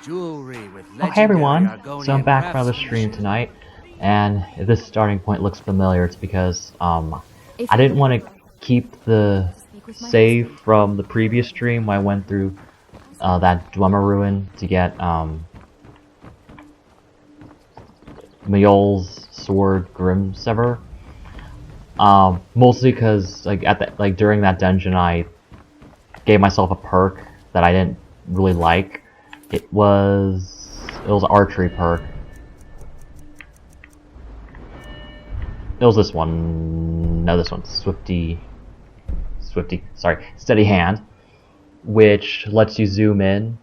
Jewelry with Oh, hey everyone! Argonian So I'm back for another stream tonight, and if this starting point looks familiar, it's because I didn't want to keep the save from the previous stream when I went through that Dwemer ruin to get Mjol's sword Grimsever. Mostly because during that dungeon I gave myself a perk that I didn't really like. It was an archery perk. It was this one. No, this one. Sorry, Steady Hand, which lets you zoom in,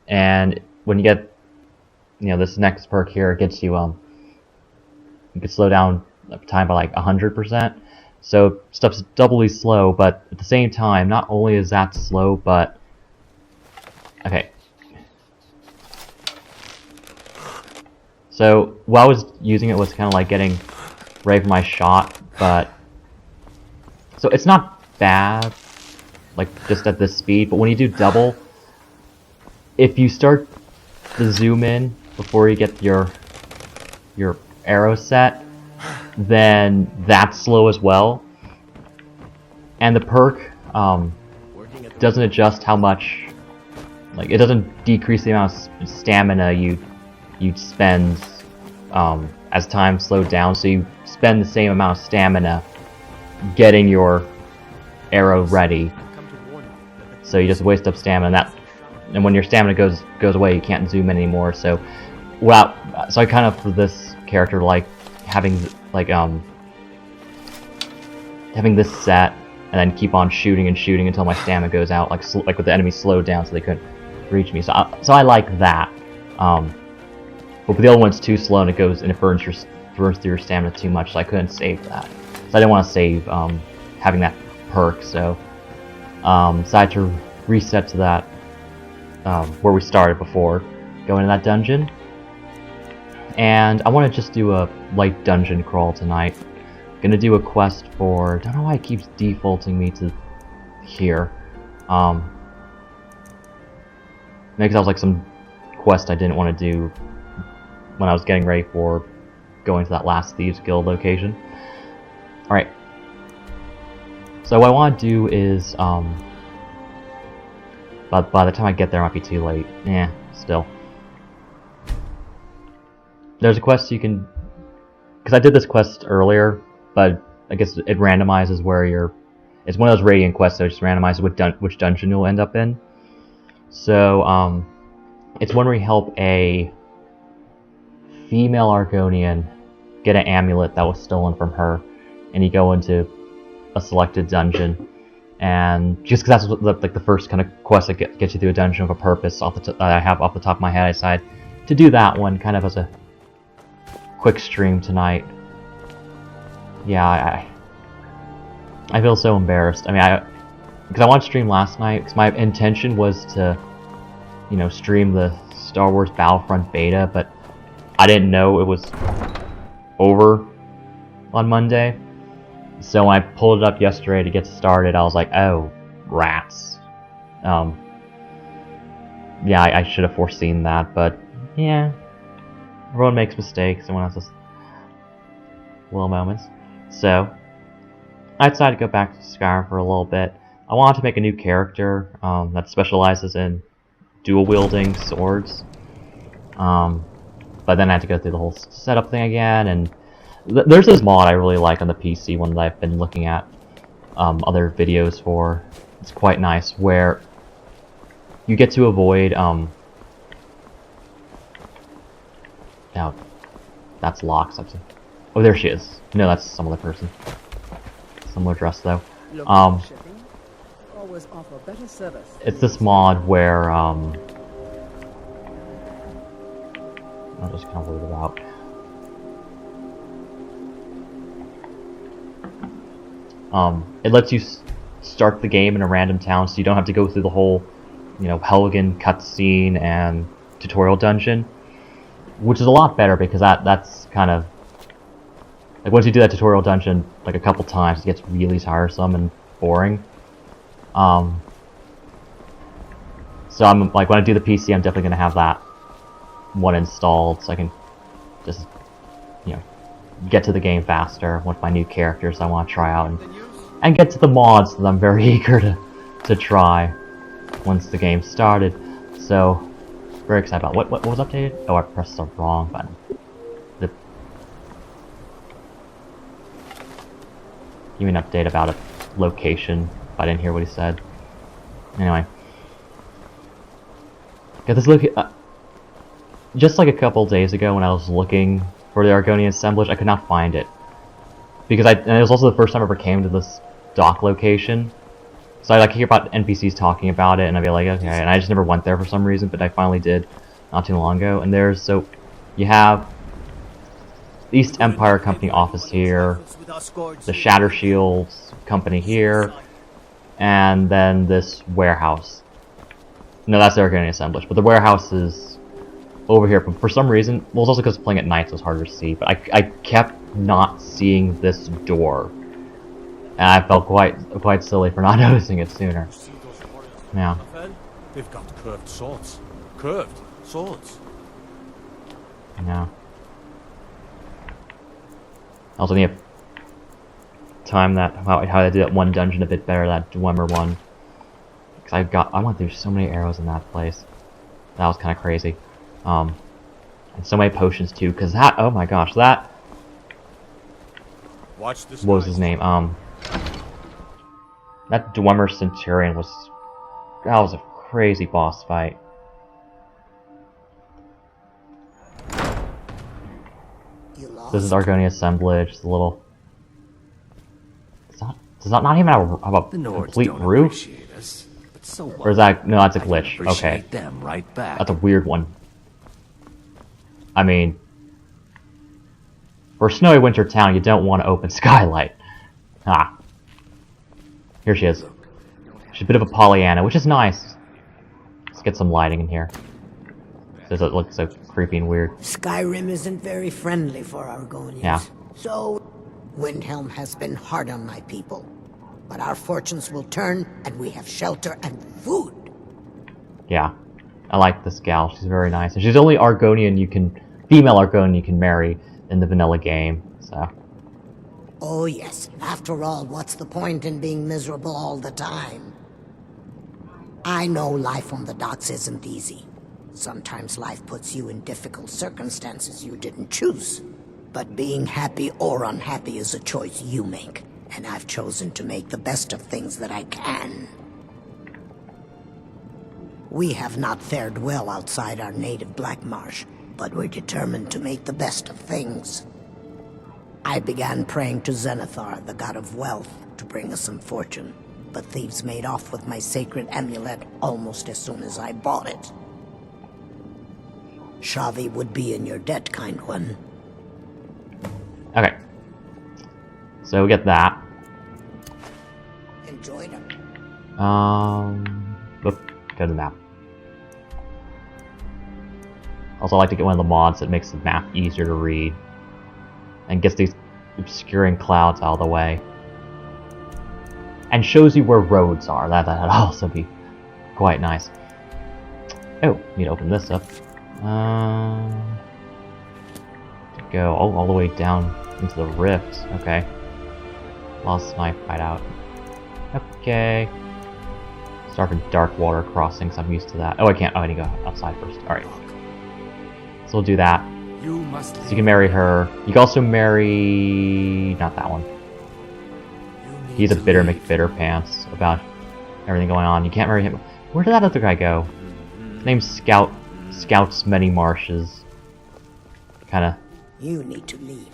and when you get, this next perk here, it gets you you can slow down time by like 100%. So stuff's doubly slow, but at the same time, not only is that slow, but okay. So while I was using it, was kind of like getting ready for my shot, but so it's not bad, like just at this speed. But when you do double, if you start to zoom in before you get your arrow set, then that's slow as well. And the perk doesn't adjust how much, like it doesn't decrease the amount of stamina you'd spend as time slowed down, so you spend the same amount of stamina getting your arrow ready. So you just waste up stamina, and when your stamina goes away, you can't zoom in anymore. So, so I kind of, for this character, like having having this set, and then keep on shooting and shooting until my stamina goes out, like with the enemy slowed down so they couldn't reach me. So I like that. But the other one's too slow and it burns through your stamina too much, so I couldn't save that. So I didn't want to save having that perk, so I had to reset to that where we started before going to that dungeon. And I want to just do a light dungeon crawl tonight. Gonna do a quest for, I don't know why it keeps defaulting me to here. Maybe that was like some quest I didn't want to do when I was getting ready for going to that last Thieves Guild location. Alright. So what I want to do is, but by the time I get there it might be too late. Still. There's a quest you can, because I did this quest earlier, but I guess it randomizes where you're, it's one of those Radiant quests, so it just randomizes which dungeon you'll end up in. So, it's one where you help a female Argonian get an amulet that was stolen from her, and you go into a selected dungeon, and just because that's the first kind of quest that gets you through a dungeon with a purpose that I have off the top of my head, I decided to do that one kind of as a quick stream tonight. Yeah, I feel so embarrassed. I mean, because I wanted to stream last night, because my intention was to, stream the Star Wars Battlefront beta, but I didn't know it was over on Monday. So when I pulled it up yesterday to get started, I was like, oh, rats. Yeah, I should have foreseen that, but yeah. Everyone makes mistakes, everyone has little moments. So, I decided to go back to Skyrim for a little bit. I wanted to make a new character that specializes in dual-wielding swords. But then I had to go through the whole setup thing again, and there's this mod I really like on the PC, one that I've been looking at other videos for. It's quite nice, where you get to avoid now, that's Locks. Oh, there she is. No, that's some other person. Similar dress, though. It's this mod where, I'll just kind of read it out. It lets you start the game in a random town, so you don't have to go through the whole, Helgen cutscene and tutorial dungeon. Which is a lot better, because that's kind of, like, once you do that tutorial dungeon like a couple times, it gets really tiresome and boring. So I'm like, when I do the PC, I'm definitely gonna have that one installed so I can just, you know, get to the game faster with my new characters I want to try out, and get to the mods that I'm very eager to try once the game started. So, very excited about what was updated? Oh, I pressed the wrong button. Give me an update about a location, if I didn't hear what he said. Anyway. Got this look. Just like a couple days ago when I was looking for the Argonian assemblage, I could not find it. Because and it was also the first time I ever came to this dock location. So I like hear about NPCs talking about it, and I'd be like, okay, and I just never went there for some reason, but I finally did not too long ago. And so you have the East Empire Company office here, the Shatter Shields Company here, and then this warehouse. No, that's the Argonian assemblage, but the warehouse is over here. But for some reason, well, it's also because playing at night, so it's harder to see, but I kept not seeing this door. And I felt quite silly for not noticing it sooner. Yeah. They've got curved swords. Curved swords. Yeah. I also need to time that how I did that one dungeon a bit better, that Dwemer one. Because I went through so many arrows in that place. That was kind of crazy. And so many potions too, because that, oh my gosh, that. Watch this. What was his name? That Dwemer Centurion that was a crazy boss fight. This is Argonian assemblage. The little. Does that not even have a complete roof? Us, but so what? Or is that no? That's a glitch. Okay, them right back. that's a weird one. I mean, for a snowy winter town, you don't want to open skylight. Ah, here she is. She's a bit of a Pollyanna, which is nice. Let's get some lighting in here. Does it look so creepy and weird? Skyrim isn't very friendly for Argonians. Yeah. So, Windhelm has been hard on my people. But our fortunes will turn, and we have shelter and food. Yeah. I like this gal. She's very nice. And she's the only female Argonian you can marry in the vanilla game, so. Oh yes, after all, what's the point in being miserable all the time? I know life on the docks isn't easy. Sometimes life puts you in difficult circumstances you didn't choose. But being happy or unhappy is a choice you make. And I've chosen to make the best of things that I can. We have not fared well outside our native Black Marsh, but we're determined to make the best of things. I began praying to Zenithar, the god of wealth, to bring us some fortune. But thieves made off with my sacred amulet almost as soon as I bought it. Shavi would be in your debt, kind one. Okay. So we get that. Enjoy them. Go to the map. Also, I like to get one of the mods that makes the map easier to read. And gets these obscuring clouds out of the way. And shows you where roads are. That'd also be quite nice. Oh, need to open this up. To go all the way down into the rift. Okay. Lost my fight out. Okay. Start from dark water crossings. I'm used to that. Oh, I can't. Oh, I need to go outside first. Alright. So we'll do that. So you can marry her. You can also marry... not that one. He's a bitter McBitter pants about everything going on. You can't marry him. Where did that other guy go? His name's Scouts Many Marshes. Kinda... You need to leave.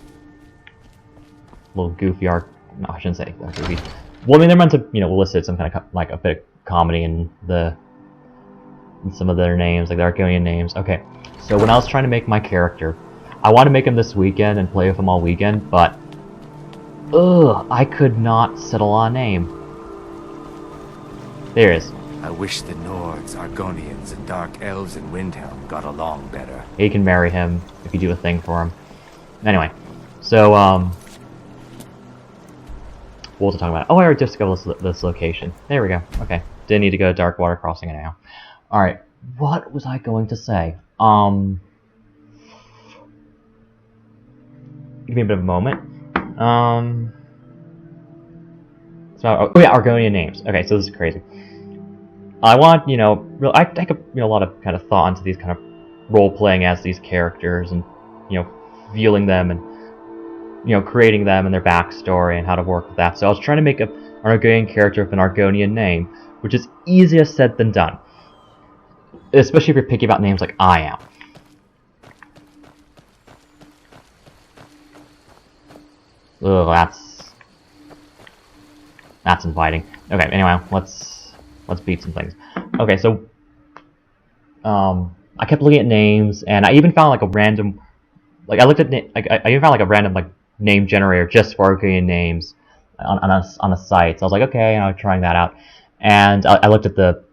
Little goofy arc. No, I shouldn't say that goofy. Well, I mean, they're meant to, elicit some kind of, like, a bit of comedy in some of their names, like the Argonian names. Okay, so when I was trying to make my character, I wanted to make him this weekend and play with him all weekend, but I could not settle on a name. There it is. I wish the Nords, Argonians, and Dark Elves in Windhelm got along better. You can marry him if you do a thing for him. Anyway, so, what was I talking about? Oh, I already discovered this location. There we go. Okay. Didn't need to go to Dark Water Crossing anyhow. Alright. What was I going to say? give me a bit of a moment. So, oh yeah, Argonian names. Okay, so this is crazy. I want, I take a lot of kind of thought into these kind of role-playing as these characters and, feeling them and, creating them and their backstory and how to work with that. So I was trying to make an Argonian character with an Argonian name, which is easier said than done. Especially if you're picky about names like I am. Ugh, that's inviting. Okay, anyway, let's beat some things. Okay, so I kept looking at names, and I even found like a random, like I looked at I even found like a random like name generator just for Argonian names on a site. So I was like, okay, I'm trying that out, and I looked at the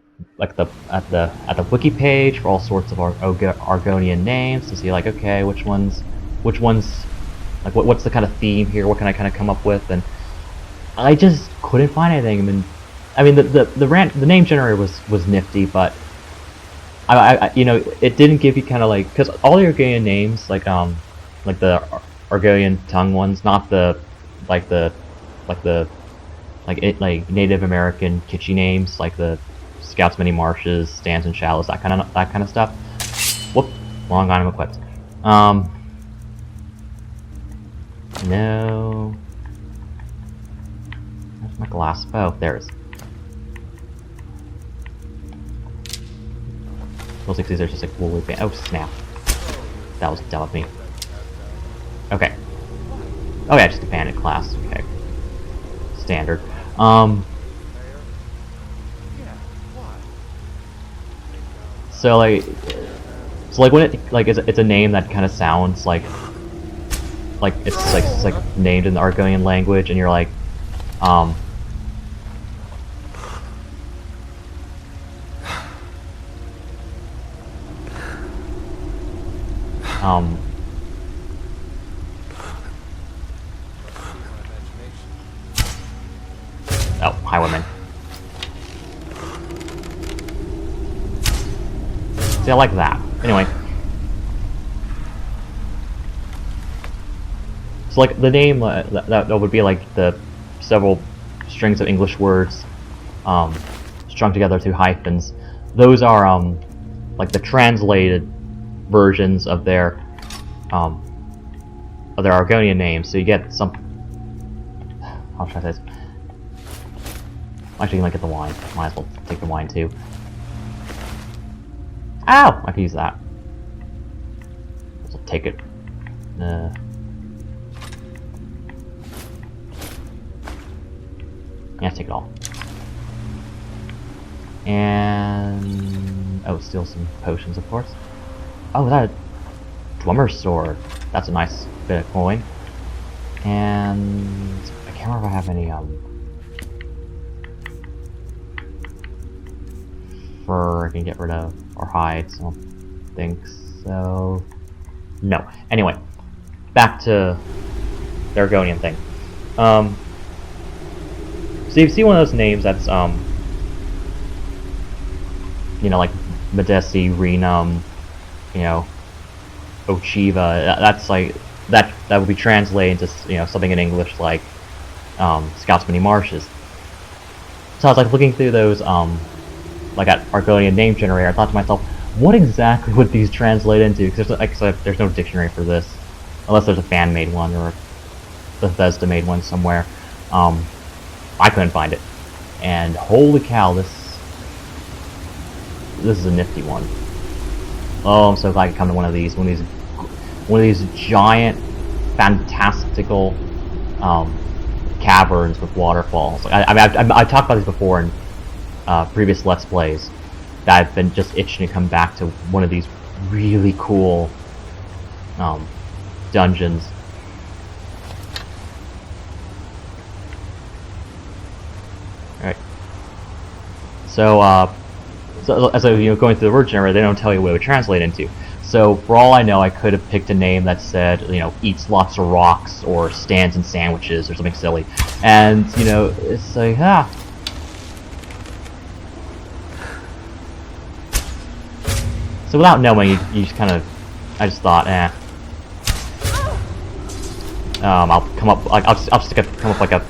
wiki page for all sorts of Argonian names to see like, okay, which ones like what's the kind of theme here? What can I kind of come up with? And I just couldn't find anything. I mean, the name generator was nifty, but I it didn't give you kind of like, because all the Argonian names like the Argonian tongue ones, not the Native American kitschy names like the Scouts Many Marshes, Stands and Shallows, that kind of stuff. Whoop, wrong item equipped. No. Where's my glass bow? There it is. Looks like these are just like woolly band. Oh snap! That was dumb of me. Okay. Oh yeah, just a bandit class. Okay. Standard. So like when it's a name that kind of sounds like it's like named in the Argonian language, and you're like, oh, highwayman. See, I like that. Anyway. So like the name that would be like the several strings of English words strung together through hyphens. Those are like the translated versions of their Argonian names. So you get some. How should I say this? Actually, you might get the wine. Might as well take the wine too. Ow! I can use that. I'll take it. Yeah, take it all. And oh, steal some potions, of course. Oh, that Dwemer's sword. That's a nice bit of coin. And I can't remember if I have any fur I can get rid of, or hides. I don't think so. No. Anyway, back to the Argonian thing. So you see one of those names that's like Medesi, Renum, Ochiva. That's like that would be translated into something in English like Scouts Many Marshes. So I was like looking through those like at Argonian name generator. I thought to myself, what exactly would these translate into? Because there's no dictionary for this, unless there's a fan-made one or a Bethesda-made one somewhere. I couldn't find it, and holy cow, this is a nifty one. Oh, I'm so glad I could come to one of these giant, fantastical caverns with waterfalls. Like, I talked about these before in previous Let's Plays, that I've been just itching to come back to one of these really cool dungeons. Alright. So, as going through the word generator, they don't tell you what it would translate into. So, for all I know, I could have picked a name that said, eats lots of rocks, or stands in sandwiches, or something silly. And, it's like, So without knowing, you just kind of, I just thought, I'll come up like I'll just come up like a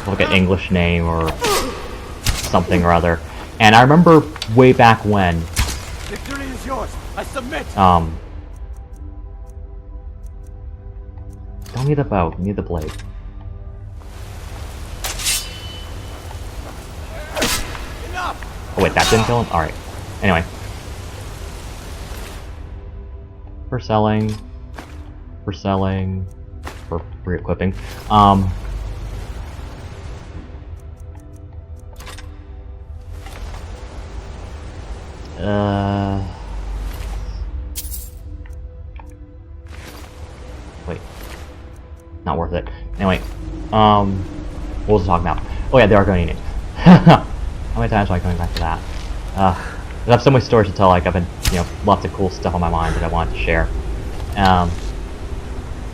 like an English name or something or other. And I remember way back when. Victory is yours. I submit. Don't need the bow. Need the blade. Enough. Oh wait, that didn't kill him. All right. Anyway, for selling, for re-equipping. Wait. Not worth it. Anyway, what was I talking about? Oh yeah, the Argonian name. How many times am I going back to that? I have so many stories to tell, like I've been, lots of cool stuff on my mind that I wanted to share.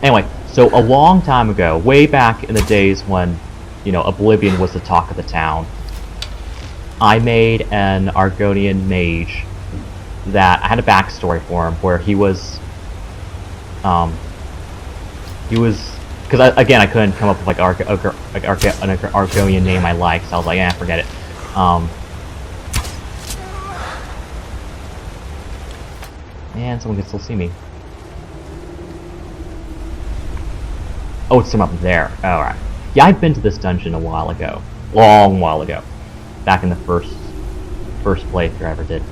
Anyway, so a long time ago, way back in the days when, Oblivion was the talk of the town, I made an Argonian mage that I had a backstory for him where he was, because again I couldn't come up with like an Argonian name I liked, so I was like, yeah, forget it. And someone can still see me. Oh, it's someone up there. Oh, right. Yeah, I'd been to this dungeon a while ago, long while ago, back in the first playthrough I ever did.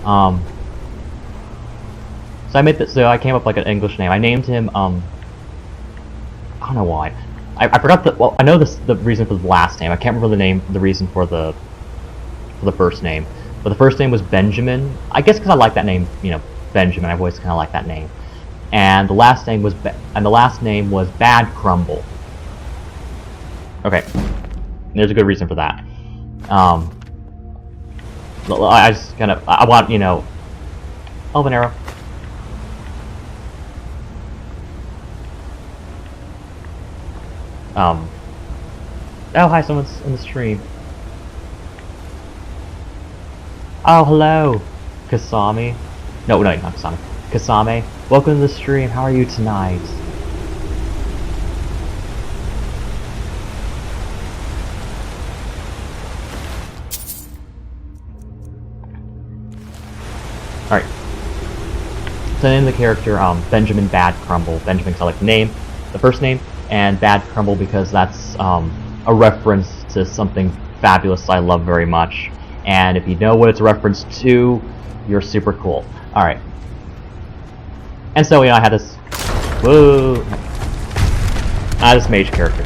So I made this. So I came up with like an English name. I named him. I don't know why. I forgot the. Well, I know the reason for the last name. I can't remember the reason for the first name. But the first name was Benjamin. I guess because I like that name. Benjamin. I've always kind of liked that name. And the last name was Bad Crumble. Okay, there's a good reason for that. I just kind of I want Elven Arrow. Oh hi, someone's in the stream. Oh hello, Kasami. No, not Kasami. Kasame. Welcome to the stream. How are you tonight? Alright. So name the character Benjamin Bad Crumble. Benjamin because I like the name, the first name, and Bad Crumble because that's a reference to something fabulous I love very much. And if you know what it's a reference to, you're super cool. Alright. And so, I had this... Whoa! I had this mage character.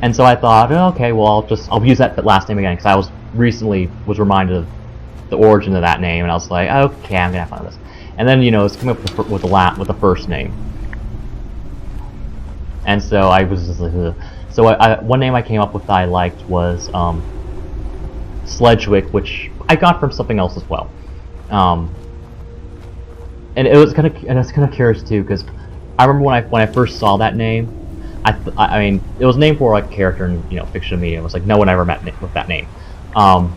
And so I thought, oh, okay, well, I'll use that last name again, because I recently was reminded of the origin of that name, and I was like, okay, I'm gonna have fun with this. And then, it's coming up with the first name. And so I was just like, ugh. So one name I came up with that I liked was Sledgewick, which I got from something else as well. And it was kind of curious too, because I remember when I first saw that name, I mean it was named for like a character in fiction media. It was like no one ever met with that name, and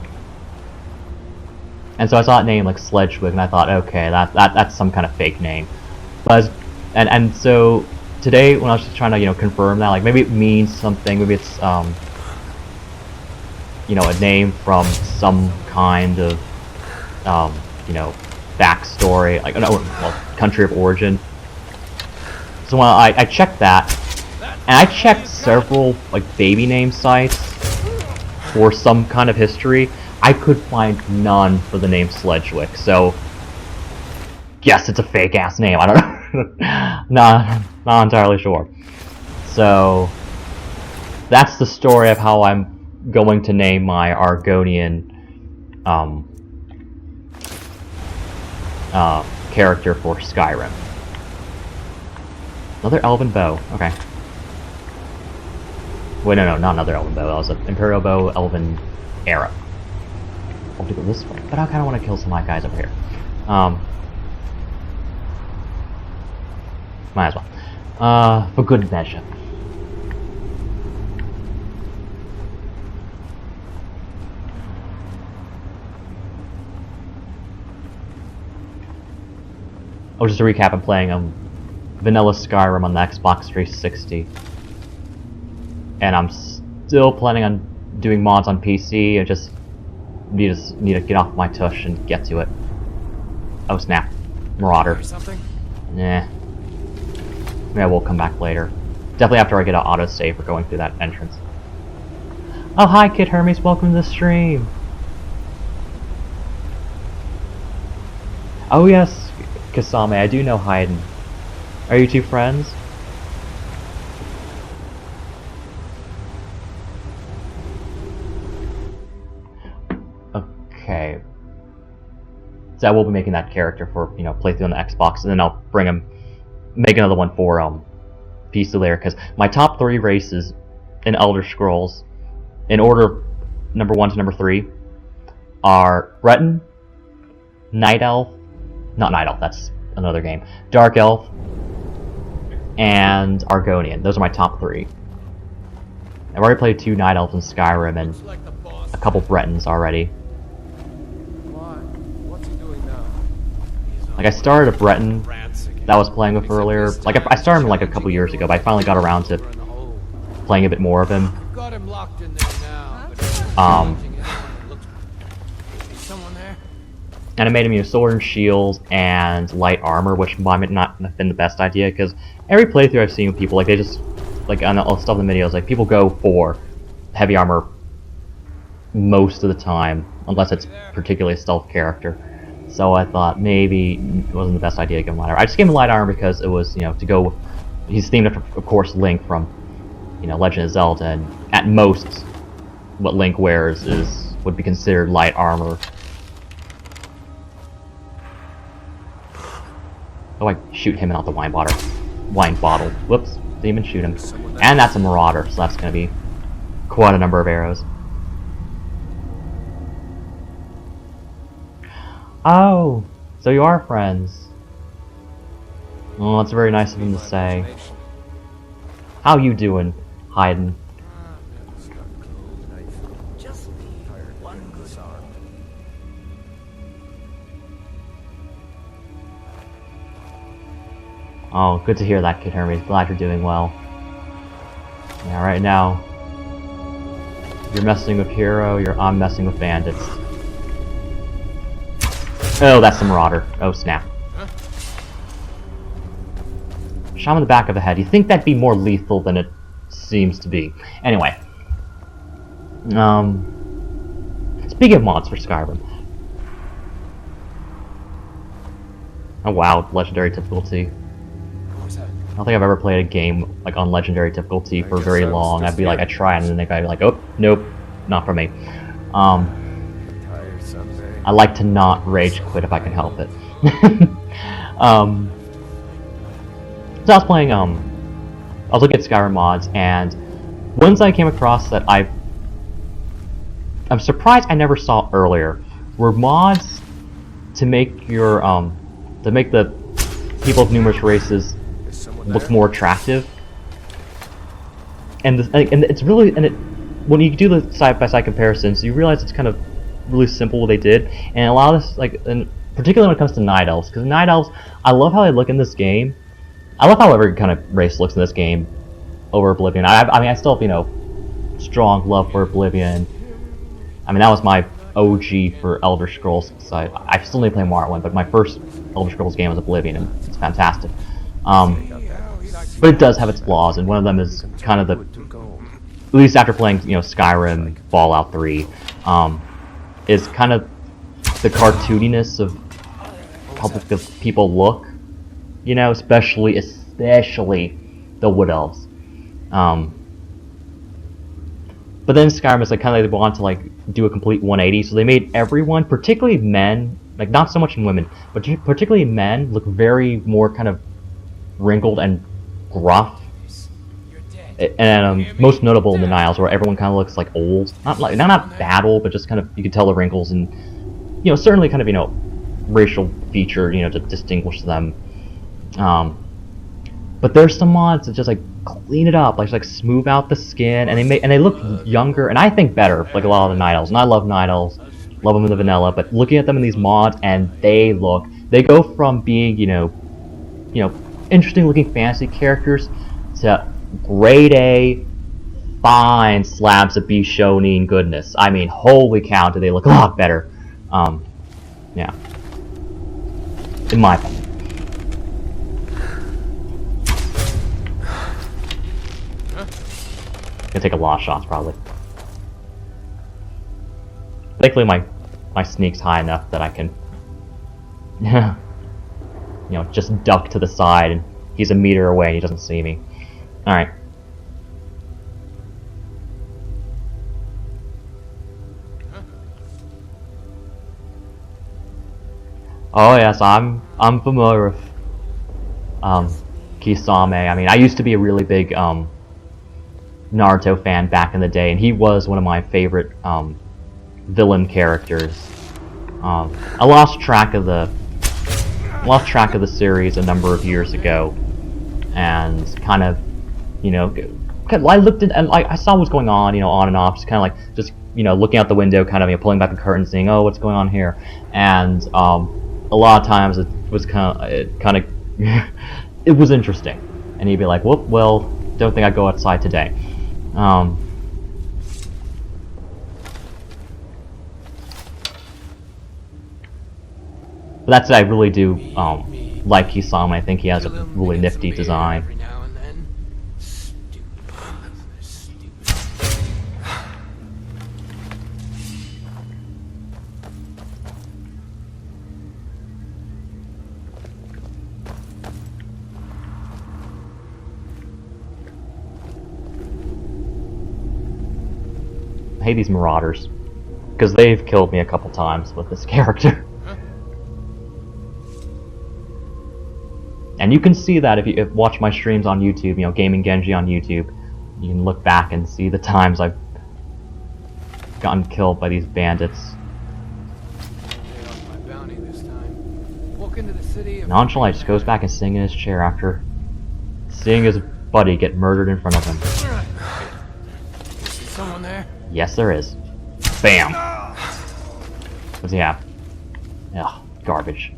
so I saw that name like Sledgewick, and I thought, okay, that's some kind of fake name. But and so today when I was just trying to confirm that, like maybe it means something, maybe it's a name from some kind of backstory, like country of origin. So when I checked that, and I checked several like baby name sites for some kind of history, I could find none for the name Sledgewick. So yes, it's a fake ass name. I don't know. not entirely sure. So that's the story of how I'm going to name my Argonian character for Skyrim. Another elven bow. Okay. Wait, no, not another elven bow. That was an imperial bow, elven arrow. I want to go this way, but I kind of want to kill some of my guys over here. Might as well. For good measure. Oh, just to recap, I'm playing vanilla Skyrim on the Xbox 360. And I'm still planning on doing mods on PC. I just need to get off my tush and get to it. Oh snap. Marauder. Something? Nah. Maybe we'll come back later. Definitely after I get an autosave for going through that entrance. Oh hi Kid Hermes, welcome to the stream! Oh yes, Kasame, I do know Hayden. Are you two friends? Okay. So I will be making that character for, you know, playthrough on the Xbox, and then I'll bring him, make another one for PC later, because my top 3 races in Elder Scrolls, in order number 1 to number 3, are Breton, Night Elf, not Night Elf, that's another game, Dark Elf, and Argonian. Those are my top 3. I've already played 2 Night Elves in Skyrim and a couple Bretons already. What's he doing now? Like I started a Breton that I was playing with earlier. Like I started him like a couple years ago, but I finally got around to playing a bit more of him. Got him locked in there now. Someone there? And I made him use sword and shields and light armor, which might not have been the best idea, because every playthrough I've seen with people, like they just, like on the stuff in the videos, like people go for heavy armor most of the time, unless it's particularly a stealth character. So I thought maybe it wasn't the best idea to give him light armor. I just gave him light armor because it was, you know, to go with, he's themed after, of course, Link from, you know, Legend of Zelda, and at most, what Link wears would be considered light armor. Oh, I shoot him out the wine bottle. Whoops, didn't even shoot him. And that's a Marauder, so that's gonna be quite a number of arrows. Oh, so you are friends. Oh, that's very nice of him to say. How you doing, Hayden? Oh, good to hear that, Kid Hermes. Glad you're doing well. Yeah, right now, you're messing with Hero, I'm messing with Bandits. Oh, that's the Marauder. Oh, snap. Shot him in the back of the head. You think that'd be more lethal than it seems to be. Anyway. Speaking of mods for Skyrim. Oh wow, legendary difficulty. I don't think I've ever played a game like on legendary difficulty for very long. I'd be like, I try, and then I'd be like, oh, nope, not for me. I like to not rage quit if I can help it. So I was playing, I was looking at Skyrim mods, and ones I came across that I'm surprised I never saw earlier were mods to make your, to make the people of numerous races look more attractive. And it's really, when you do the side-by-side comparisons, you realize it's kind of really simple what they did, and a lot of this, like, and particularly when it comes to Night Elves, because Night Elves, I love how they look in this game. I love how every kind of race looks in this game over Oblivion. I mean, I still have, you know, strong love for Oblivion. I mean, that was my OG for Elder Scrolls. So I still need to play more at one, but my first Elder Scrolls game was Oblivion, and it's fantastic. But it does have its flaws, and one of them is kind of the, at least after playing, you know, Skyrim, Fallout 3, is kind of the cartooniness of how the people look, you know, especially the Wood Elves. But then Skyrim is like kind of like they want to like do a complete 180, so they made everyone, particularly men, like not so much in women, but particularly men, look very more kind of wrinkled and gruff. And most notable in the Niles, where everyone kind of looks like old, not bad old, but just kind of, you can tell the wrinkles, and you know, certainly kind of, you know, racial feature, you know, to distinguish them. But there's some mods that just like clean it up, like smooth out the skin, and they look younger, and I think better, like a lot of the Night Elves. And I love Night Elves, love them in the vanilla, but looking at them in these mods, and they go from being, you know, interesting looking fantasy characters to grade A, fine slabs of B shonen goodness. I mean, holy cow, do they look a lot better. Yeah. In my opinion. Gonna take a lot of shots, probably. Thankfully, my sneak's high enough that I can, you know, just duck to the side, and he's a meter away and he doesn't see me. All right. Oh yes, I'm familiar with Kisame. I mean, I used to be a really big Naruto fan back in the day, and he was one of my favorite villain characters. I lost track of the series a number of years ago, and kind of, you know, I looked at and I saw what's going on, you know, on and off, just kind of like you know, looking out the window, kind of, you know, pulling back the curtain, seeing, oh, what's going on here, and a lot of times it was kind of it was interesting, and he'd be like, whoop, well, don't think I'd go outside today. But that said, I really do like Kisame. I think he has a really nifty design. I hate these marauders, because they've killed me a couple times with this character. And you can see that if you watch my streams on YouTube, you know, Gaming Genji on YouTube, you can look back and see the times I've gotten killed by these bandits. Nonchalant just goes back and sings in his chair after seeing his buddy get murdered in front of him. Is someone there? Yes, there is. Bam! What's he have? Ugh, garbage.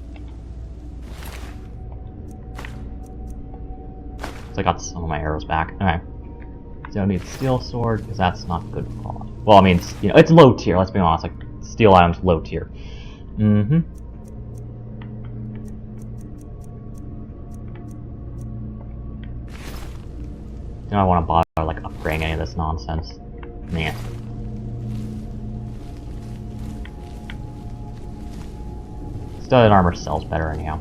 So I got some of my arrows back. Okay. So I need a steel sword, because that's not good for. Well, I mean, you know, it's low tier, let's be honest. Like, steel items, low tier. Mm-hmm. Don't I want to bother, like, upgrading any of this nonsense? Man. Studded armor sells better anyhow.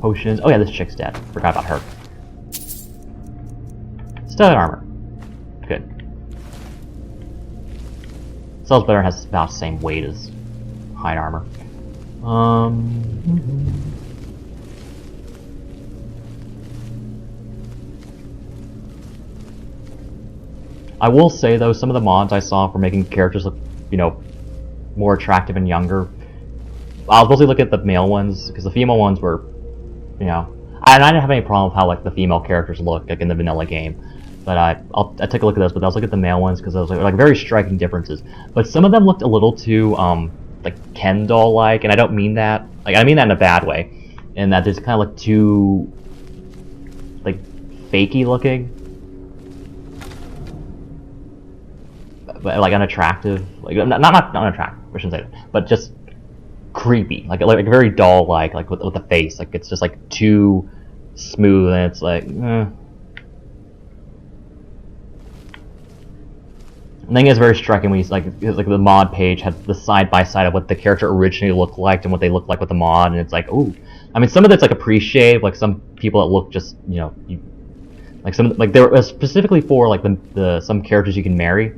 Potions. Oh yeah, this chick's dead. Forgot about her. Studded armor. Good. Sells better and has about the same weight as hide armor. I will say though, some of the mods I saw for making characters look, you know, more attractive and younger. I'll mostly look at the male ones, because the female ones were, you know, I didn't have any problem with how, like, the female characters look, like, in the vanilla game. But I took a look at those, but I'll look at the male ones, because those are, like, very striking differences. But some of them looked a little too, like, Ken doll-like, and I don't mean that, like, I mean that in a bad way, in that there's kind of, like, too, like, fakey looking. But, like, unattractive, like, not unattractive, I shouldn't say that, but just creepy, like very doll-like, like with the face, like it's just like too smooth, and it's like, The thing is very striking when you like the mod page had the side-by-side of what the character originally looked like and what they look like with the mod, and it's like, ooh, I mean, some of it's like a pre-shave, like some people that look just, you know, like some, like they were specifically for like the some characters you can marry.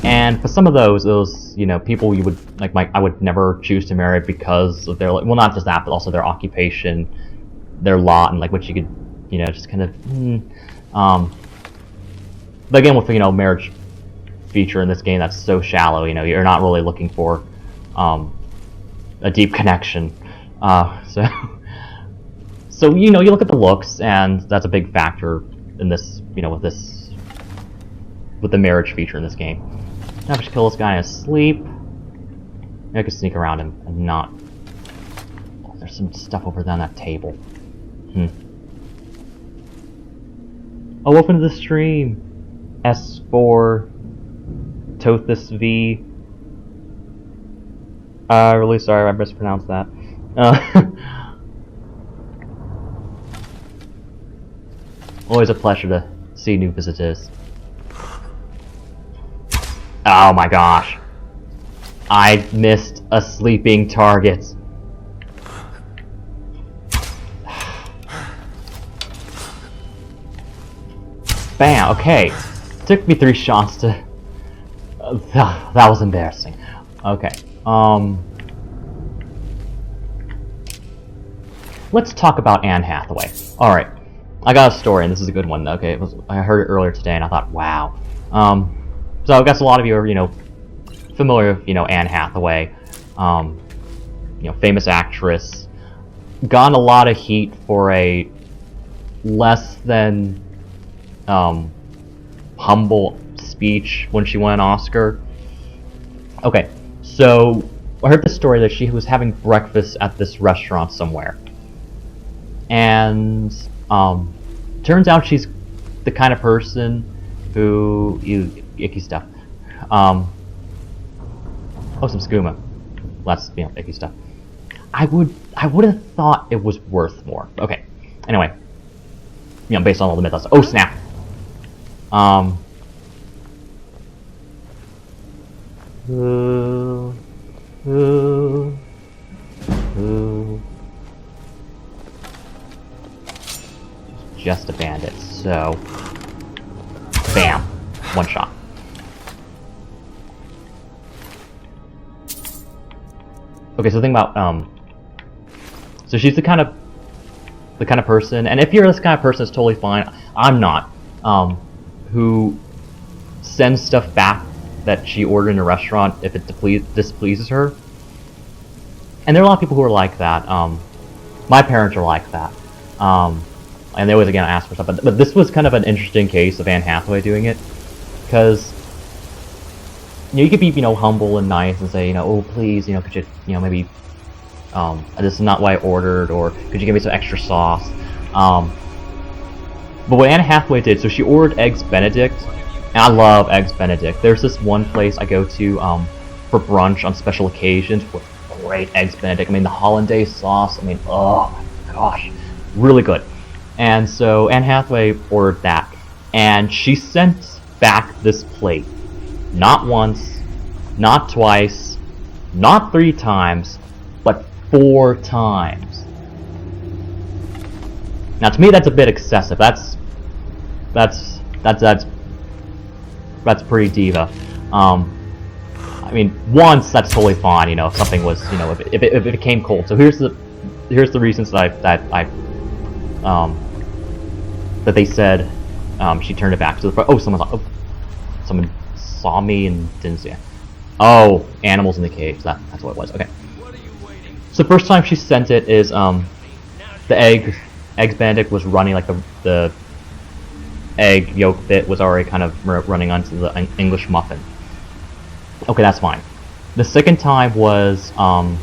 And for some of those, you know, people you would, like, I would never choose to marry because of their, well, not just that, but also their occupation, their lot, and, like, what you could, you know, just kind of, but again, with, you know, marriage feature in this game that's so shallow, you know, you're not really looking for, a deep connection, so, you know, you look at the looks, and that's a big factor in this, you know, with the marriage feature in this game. Now I just kill this guy in his sleep. Maybe I could sneak around him and not some stuff over there on that table. Oh, welcome to the stream. S4 Tothus V. Really sorry I mispronounced that. Always a pleasure to see new visitors. Oh my gosh. I missed a sleeping target. Bam, okay. Took me 3 shots to... that was embarrassing. Okay, let's talk about Anne Hathaway. Alright, I got a story, and this is a good one. Okay, I heard it earlier today, and I thought, wow. So I guess a lot of you are, familiar with, Anne Hathaway. Famous actress. Gotten a lot of heat for a less than humble speech when she won an Oscar. Okay, so I heard the story that she was having breakfast at this restaurant somewhere, and turns out she's the kind of person who icky stuff. Oh, some skooma. Less, icky stuff. I would have thought it was worth more. Okay. Anyway, based on all the mythos. Oh snap. Just a bandit. So, bam, 1 shot. Okay, so the thing about so she's the kind of person, and if you're this kind of person, it's totally fine. I'm not. Who sends stuff back that she ordered in a restaurant if it displeases her. And there are a lot of people who are like that. My parents are like that. And they always, again, ask for stuff. But this was kind of an interesting case of Anne Hathaway doing it. Because, you could be, humble and nice and say, oh, please, could you, maybe, this is not what I ordered, or could you give me some extra sauce? But what Anne Hathaway did, so she ordered Eggs Benedict, and I love Eggs Benedict. There's this one place I go to for brunch on special occasions with great Eggs Benedict. I mean, the hollandaise sauce, oh my gosh, really good. And so Anne Hathaway ordered that, and she sent back this plate. Not once, not twice, not 3 times, but 4 times. Now, to me, that's a bit excessive. That's pretty diva. Once that's totally fine. If something was, if it came cold. So here's the reasons that that they said she turned it back. So someone saw me and didn't see it. Oh, animals in the cage. That's what it was. Okay. So the first time she sent it is the Eggs Benedict was running, like the egg yolk bit was already kind of running onto the English muffin. Okay, that's fine. The second time was I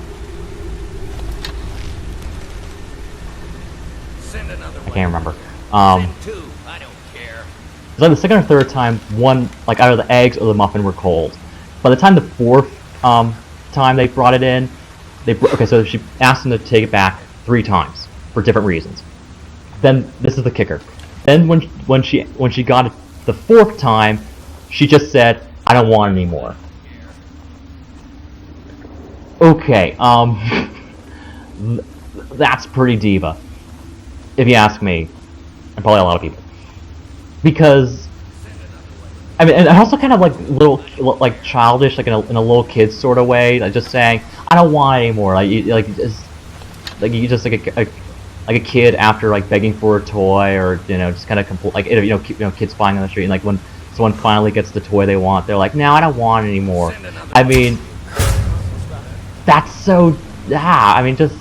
can't remember. It's like the second or third time, one, like either the eggs or the muffin were cold. By the time the 4th time they brought it in, okay, so she asked them to take it back 3 times for different reasons. Then this is the kicker. Then when she got it the 4th time, she just said, "I don't want it anymore." Okay, that's pretty diva, if you ask me, and probably a lot of people. Because and also kind of like like childish, like in a little kid sort of way, like just saying, "I don't want it anymore." You just like a kid after like begging for a toy, or just kind of kids flying on the street, and like when someone finally gets the toy they want, they're like, "No, I don't want it anymore." That's so just.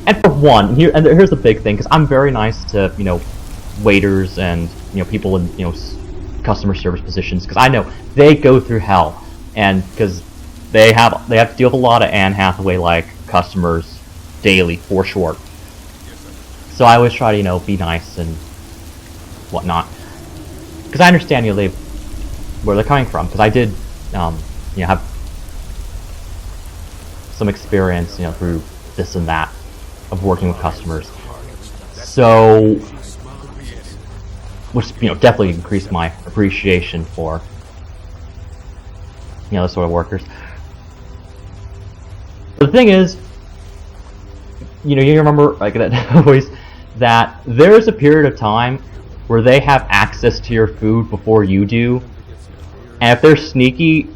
And for one, here's the big thing, because I'm very nice to waiters and people in customer service positions, because I know they go through hell, and because they have to deal with a lot of Anne Hathaway like customers daily, for sure. So I always try to, you know, be nice and whatnot. Because I understand, you know, where they're coming from. Because I did, you know, have some experience, you know, through this and that of working with customers. So, which, you know, definitely increased my appreciation for, you know, those sort of workers. But the thing is, you know, you remember, like, that always, that there's a period of time where they have access to your food before you do, and if they're sneaky,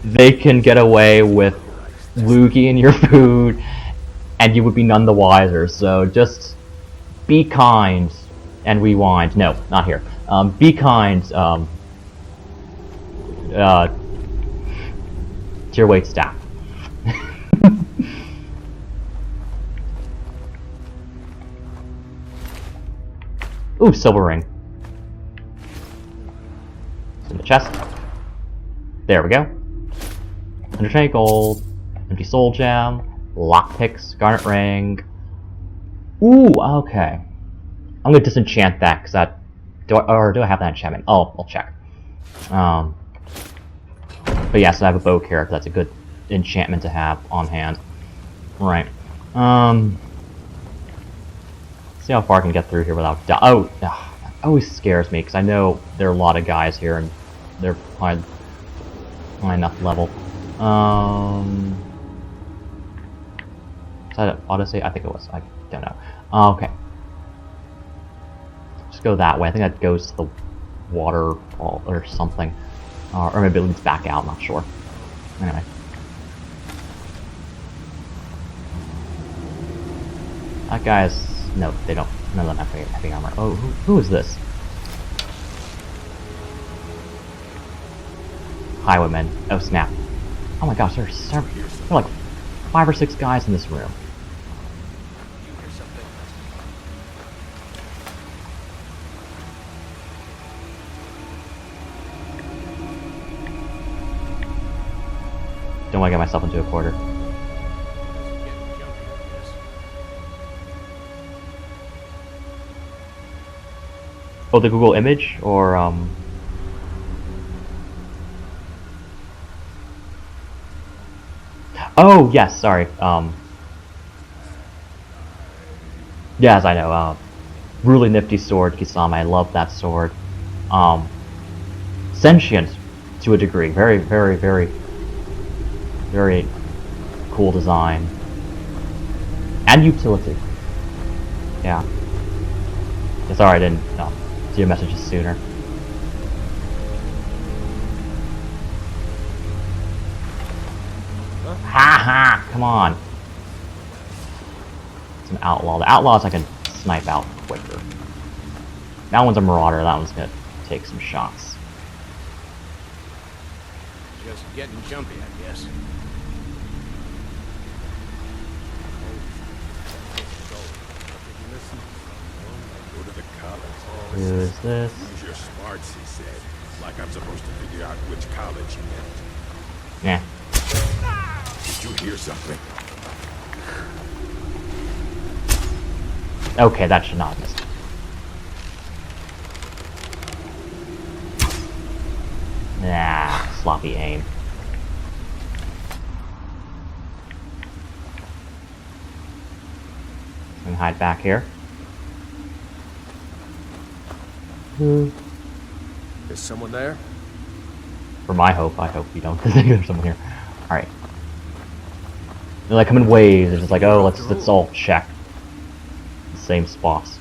they can get away with looking your food, and you would be none the wiser. So just be kind and rewind. No, not here. Be kind to your wait staff. Ooh, silver ring. It's in the chest. There we go. 120 gold, empty soul gem, lockpicks, garnet ring. Ooh, okay. I'm gonna disenchant that because that. Do I have that enchantment? Oh, I'll check. But yeah, so I have a bow carrot. That's a good enchantment to have on hand. Right. See how far I can get through here without that always scares me because I know there are a lot of guys here and they're high enough level. Is that an Odyssey? I think it was. I don't know. Okay. Just go that way. I think that goes to the waterfall or something. Or maybe it leads back out, I'm not sure. Anyway. That guy's... No, they don't. None of them have heavy armor. Oh, who is this? Highwaymen. Oh, snap. Oh my gosh, there are like 5 or 6 guys in this room. Don't want to get myself into a quarter. Oh, the Google image? Or, Oh, yes, sorry. Yes, I know. Really nifty sword, Kisame. I love that sword. Sentient to a degree. Very, very, very, very cool design. And utility. Yeah. Sorry, I didn't see your messages sooner. Ha ha! Come on. It's an outlaw. The outlaws I can snipe out quicker. That one's a marauder. That one's gonna take some shots. Just getting jumpy, I guess. Who is this? Use your smarts, he said. Like I'm supposed to figure out which college he meant. Yeah. Did you hear something? Okay, that should not have missed. Nah, sloppy aim. I'm gonna hide back here. Is someone there? For my hope, I hope you don't think there's someone here. Alright. They like come in waves, it's just like, oh, let's all check the same spots.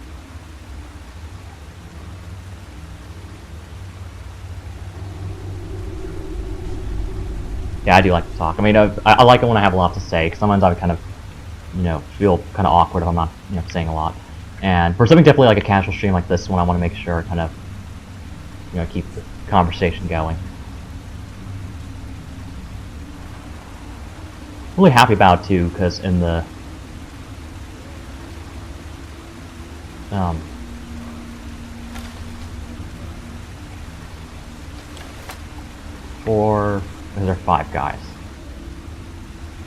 Yeah, I do like to talk. I mean, I like it when I have a lot to say, because sometimes I kind of, you know, feel kind of awkward if I'm not, you know, saying a lot. And for something definitely like a casual stream like this one, I want to make sure I kind of, you know, keep the conversation going. Really happy about it too, because in the there are 5 guys.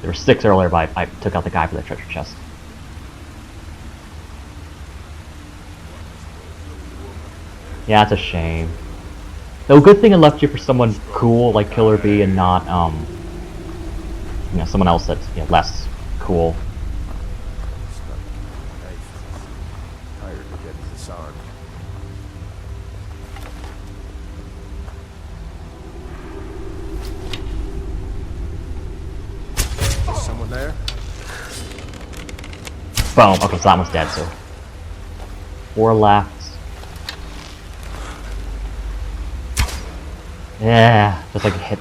There were 6 earlier, but I took out the guy for the treasure chest. Yeah, it's a shame. Though, good thing it left you for someone cool like Killer Bee and not, you know, someone else that's, you know, less cool. Tired of getting disarmed. Is someone there? Boom. Okay, so that one's dead, so 4 left. Yeah, just like hit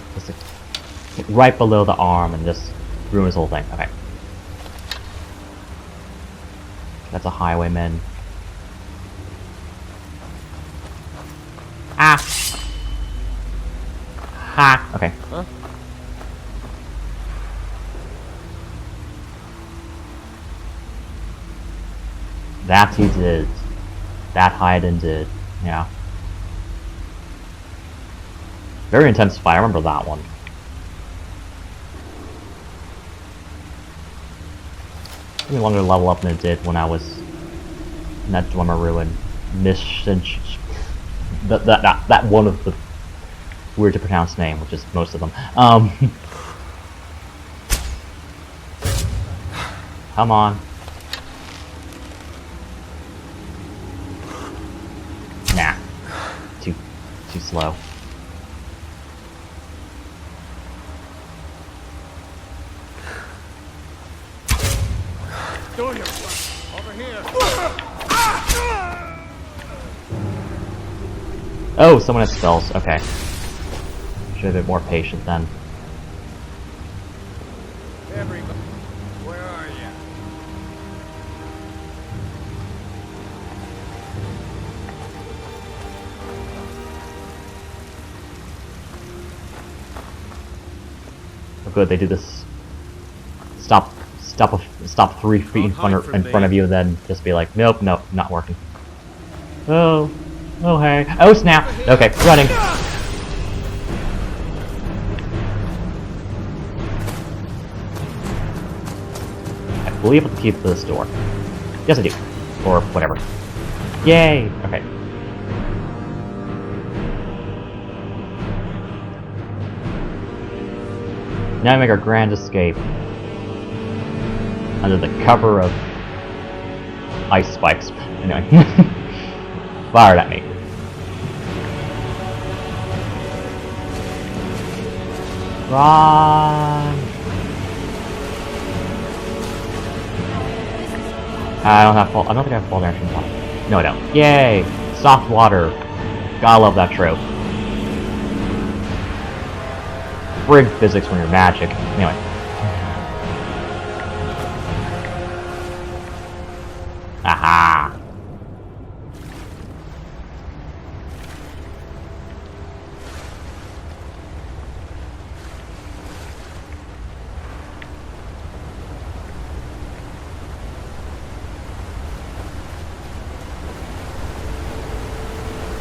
right below the arm and just ruin his whole thing. Okay. That's a highwayman. Ah! Ha! Okay. Huh? That he did. That Hayden did. Yeah. Very intense fight, I remember that one. Took me longer to level up than it did when I was in that Dwemer Ruin mission. That one of the weird to pronounce name, which is most of them. Come on. Nah. Too slow. Over here. Oh, someone has spells. Okay. Should have been more patient then. Everybody, where are you? Oh, good, they do this. Stop 3 feet in front of you, and then just be like, nope, not working. Oh hey, oh snap. Okay, running. I believe I have the key for this door. Yes, I do, or whatever. Yay. Okay. Now we make our grand escape. Under the cover of ice spikes. Anyway. Fired at me. Run! I don't think I have fall damage from water. No, I don't. Yay! Soft water. Gotta love that trope. Frig physics when you're magic. Anyway. Aha!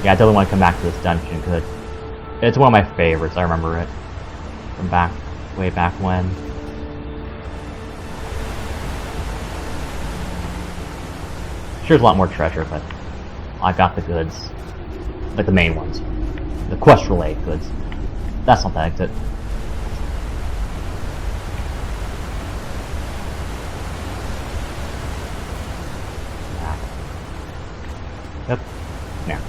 Yeah, I definitely want to come back to this dungeon because it's one of my favorites. I remember it from way back when. Sure, there's a lot more treasure, but I got the goods. Like the main ones. The quest-related goods. That's not the exit. Yeah. Yep. Yeah.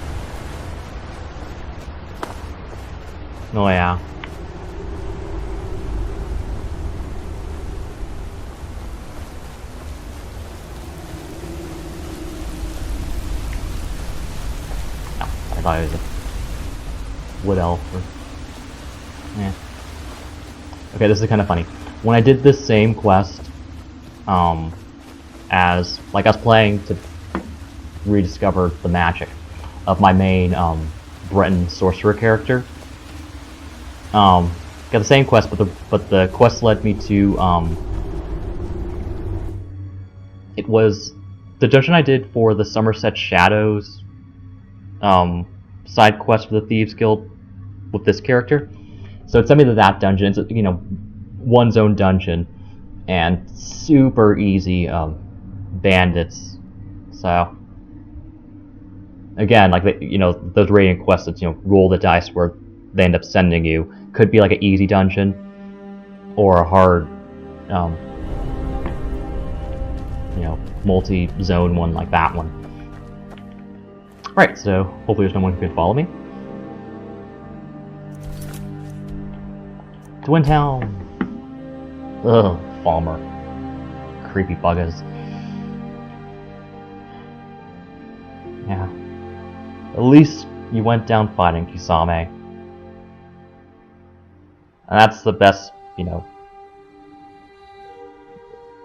Oh yeah. I thought it was a wood elf or... Yeah. Okay, this is kind of funny. When I did this same quest, as... Like, I was playing to rediscover the magic of my main, Breton sorcerer character. Got the same quest, but the quest led me to, it was the dungeon I did for the Somerset Shadows, side quest for the Thieves Guild with this character. So it sent me to that dungeon. It's, you know, one's own dungeon. and super easy bandits. So again, like those raiding quests that roll the dice where they end up sending you could be like an easy dungeon or a hard multi-zone one like that one. Right, so hopefully there's no one who can follow me. Twin Town! Ugh, Falmer. Creepy buggers. Yeah. At least you went down fighting, Kisame. And that's the best,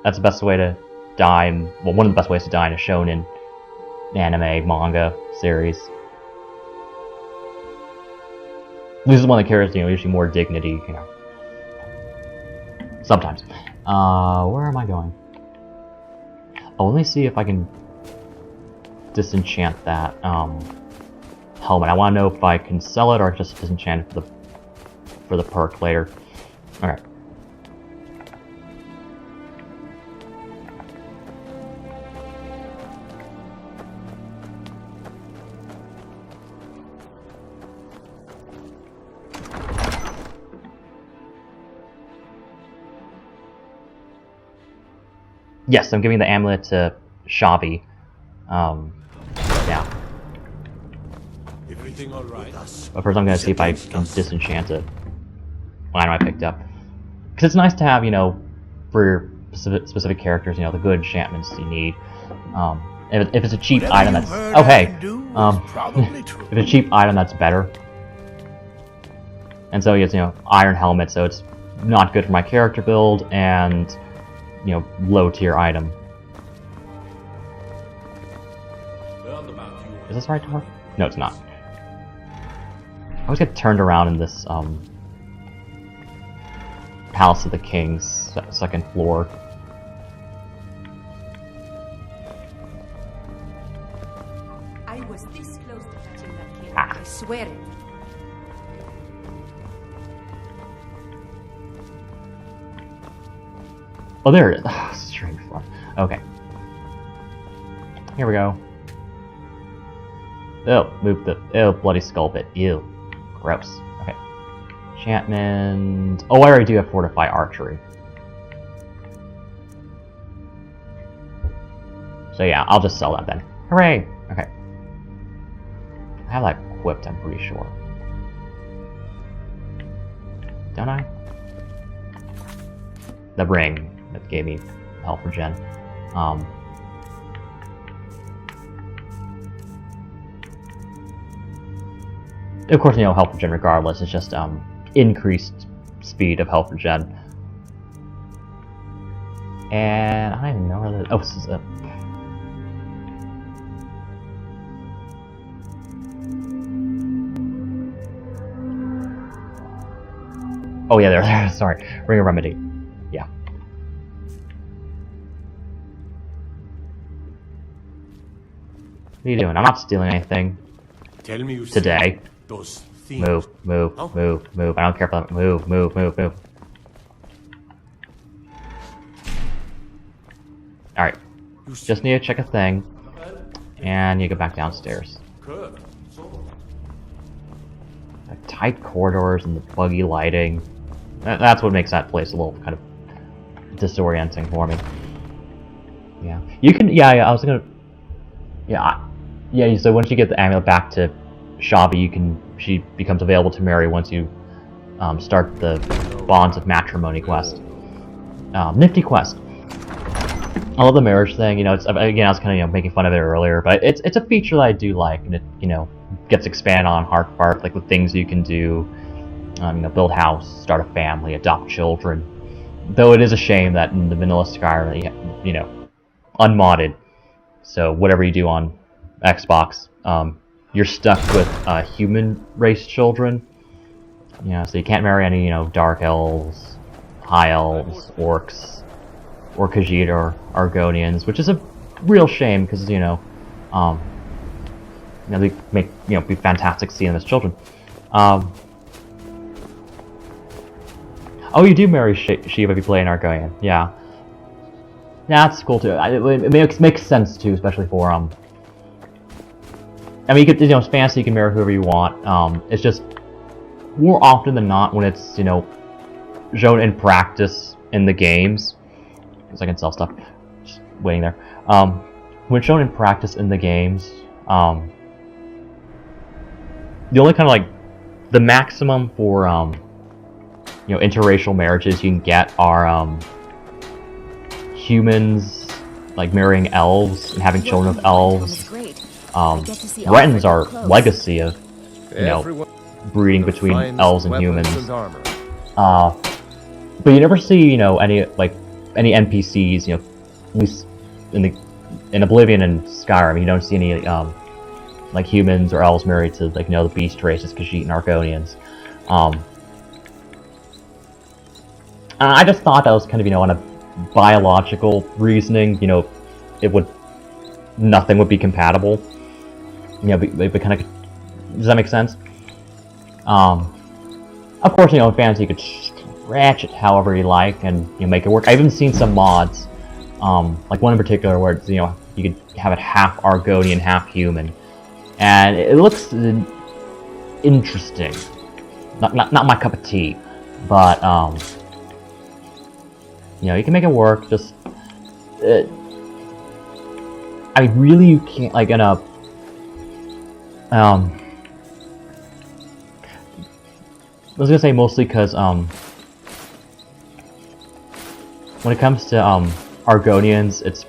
that's the best way to die, well, one of the best ways to die in a shonen anime, manga, series. This is one that carries, usually more dignity, Sometimes. Where am I going? Oh, let me see if I can disenchant that, helmet. I want to know if I can sell it or just disenchant it for the perk later. Okay. Yes, I'm giving the amulet to Shabi. Yeah. Everything all right? But first I'm going to see if I can disenchant it. What item I picked up. Because it's nice to have, for specific characters, the good enchantments you need. If it's a cheap item that's... Oh, hey! If it's a cheap item, that's better. And so it's, iron helmet, so it's not good for my character build, and... low tier item. Is this the right door? No, it's not. I always get turned around in this Palace of the Kings, second floor. I was this close to touching that kid. Ah. I swear it. Oh, there it is. Oh, strength one. Okay. Here we go. Oh, move the... Oh, bloody skull bit. Ew. Gross. Okay. Enchantment... Oh, I already do have Fortify Archery. So yeah, I'll just sell that then. Hooray! Okay. I have that equipped, I'm pretty sure. Don't I? The ring that gave me health regen. Of course, health regen regardless. It's just increased speed of health regen. And I don't even know where the... Oh, this is it. Oh yeah, there. Sorry, Ring of Remedy. Yeah. What are you doing? I'm not stealing anything. Tell me you Today. those things. Move, move, Oh. move, move. I don't care about that. Move, move, move, move. Alright. Just need to check a thing. And you go back downstairs. Curved. The tight corridors and the buggy lighting. That's what makes that place a little kind of disorienting for me. Yeah. You can... Yeah, I was gonna... Yeah, yeah, so once you get the amulet back to Shabi, she becomes available to marry once you start the Bonds of Matrimony quest. Nifty quest. I love the marriage thing, it's, again, I was kind of, making fun of it earlier, but it's a feature that I do like, and it, gets expanded on Hearthspark, like the things you can do, build house, start a family, adopt children. Though it is a shame that in the vanilla Skyrim, unmodded, so whatever you do on Xbox, you're stuck with human race children. So you can't marry any, dark elves, high elves, orcs, or Khajiit or Argonians, which is a real shame because they make be fantastic seeing them as children. Oh, you do marry Shiva if you play an Argonian, yeah. That's cool too. It makes sense too, especially for I mean, you could, fantasy, you can marry whoever you want. It's just more often than not when it's, shown in practice in the games. Because I can sell stuff. Just waiting there. When it's shown in practice in the games, the only kind of like the maximum for interracial marriages you can get are humans like marrying elves and having children of elves. Bretons are legacy of breeding between elves and humans. But you never see any NPCs, at least in Oblivion and Skyrim, you don't see any like humans or elves married to the beast races, Khajiit and Argonians. I just thought that was kind of on a biological reasoning, nothing would be compatible. But kind of, does that make sense? Of course, in fantasy you could stretch it however you like and make it work. I've even seen some mods, like one in particular where it's, you could have it half Argonian, half human, and it looks interesting. Not my cup of tea, but you can make it work. Just I really can't in a I was gonna say mostly because when it comes to Argonians, it's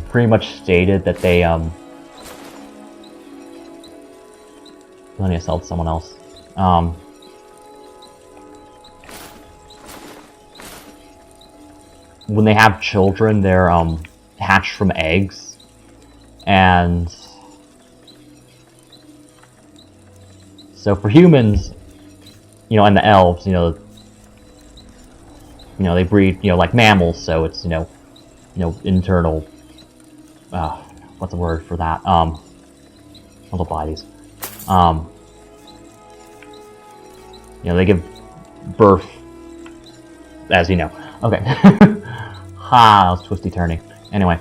pretty much stated that they let me sell to someone else. When they have children, they're hatched from eggs, and so for humans, and the elves, they breed, like mammals, so it's, internal, what's the word for that? Little bodies. They give birth, as you know. Okay. Ha, that was twisty turning. Anyway,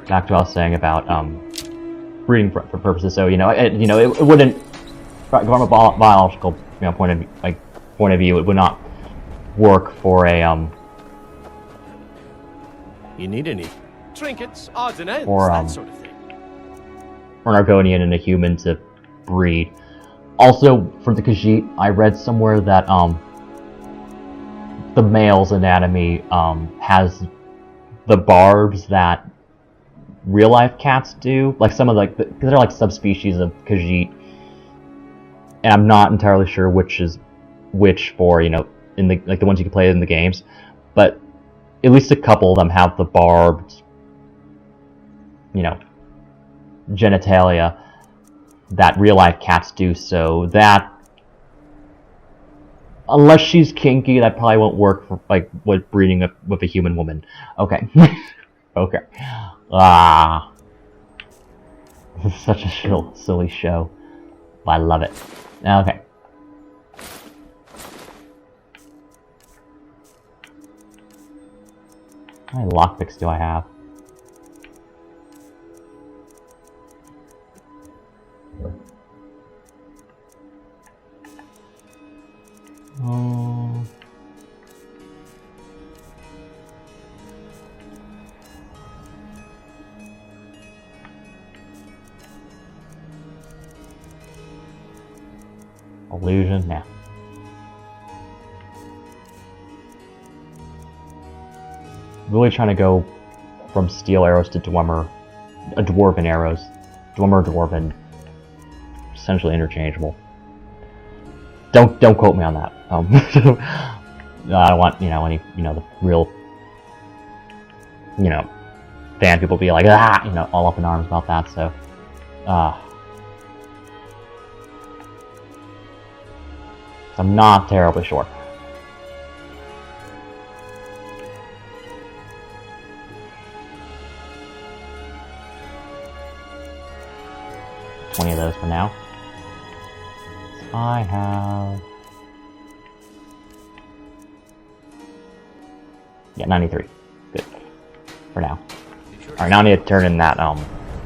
back to what I was saying about, breeding for purposes. So, it wouldn't, from a biological, point of view, it would not work for a, You need any trinkets, odds and ends, or, that sort of thing. for an Argonian and a human to breed. Also, for the Khajiit, I read somewhere that the male's anatomy has the barbs that real life cats do. Like some of because they're like subspecies of Khajiit, and I'm not entirely sure which is which for in the the ones you can play in the games, but at least a couple of them have the barbed genitalia that real life cats do, so that unless she's kinky, that probably won't work for with breeding with a human woman. Okay. Okay. This is such a silly show, but I love it. Okay. How many lockpicks do I have? Oh. Illusion? Nah. Really trying to go from steel arrows to dwarven arrows. Dwarven. Essentially interchangeable. Don't quote me on that. I don't want any the real fan people be like all up in arms about that. So I'm not terribly sure. $20 of those for now. I have Yeah, 93. Good. For now. Alright, now I need to turn in that,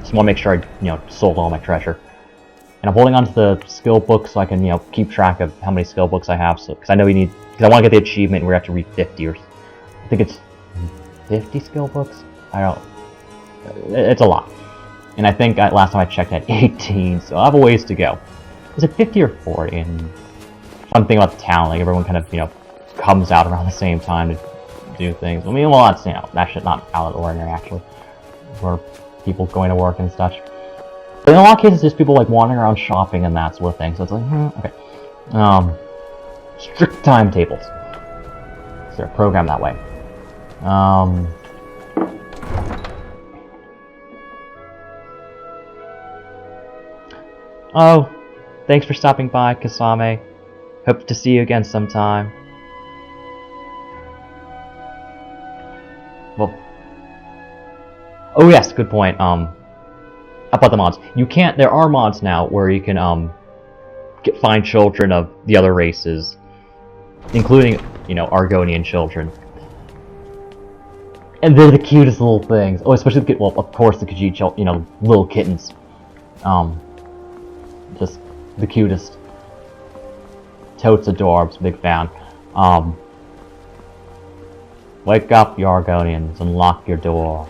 just want to make sure I, sold all my treasure. And I'm holding on to the skill book so I can, keep track of how many skill books I have, so, because I know because I want to get the achievement, we have to read 50, or, I think it's 50 skill books? I don't, it's a lot. And I think last time I checked I had 18, so I have a ways to go. Is it 50 or 40? And fun thing about the town, like, everyone kind of, comes out around the same time to do things. I mean, well, that's, that shit not out of the ordinary, actually. Or people going to work and such. But in a lot of cases, just people, like, wandering around shopping and that sort of thing, so it's like, okay. Strict timetables. So they're programmed that way. Oh, thanks for stopping by, Kasame. Hope to see you again sometime. Well, oh yes, good point. About the mods, you can't. There are mods now where you can find children of the other races, including Argonian children, and they're the cutest little things. Oh, especially well, of course, the Khajiit, little kittens. Just the cutest. Totes adorbs, big fan. Wake up, you Argonians, and lock your door.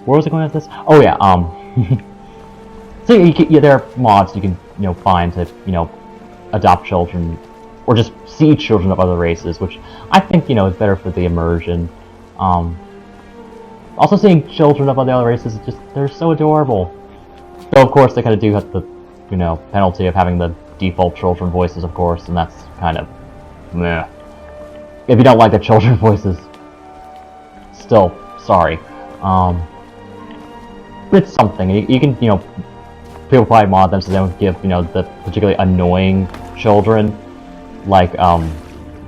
Where was I going with this? Oh yeah, so there are mods you can, find to, adopt children, or just see children of other races, which I think, is better for the immersion. Also seeing children of other races, they're so adorable. So of course they kind of do have the, penalty of having the default children voices, of course, and that's kind of meh. If you don't like the children voices, still, sorry. But it's something. You can, people probably mod them so they don't give, the particularly annoying children, like,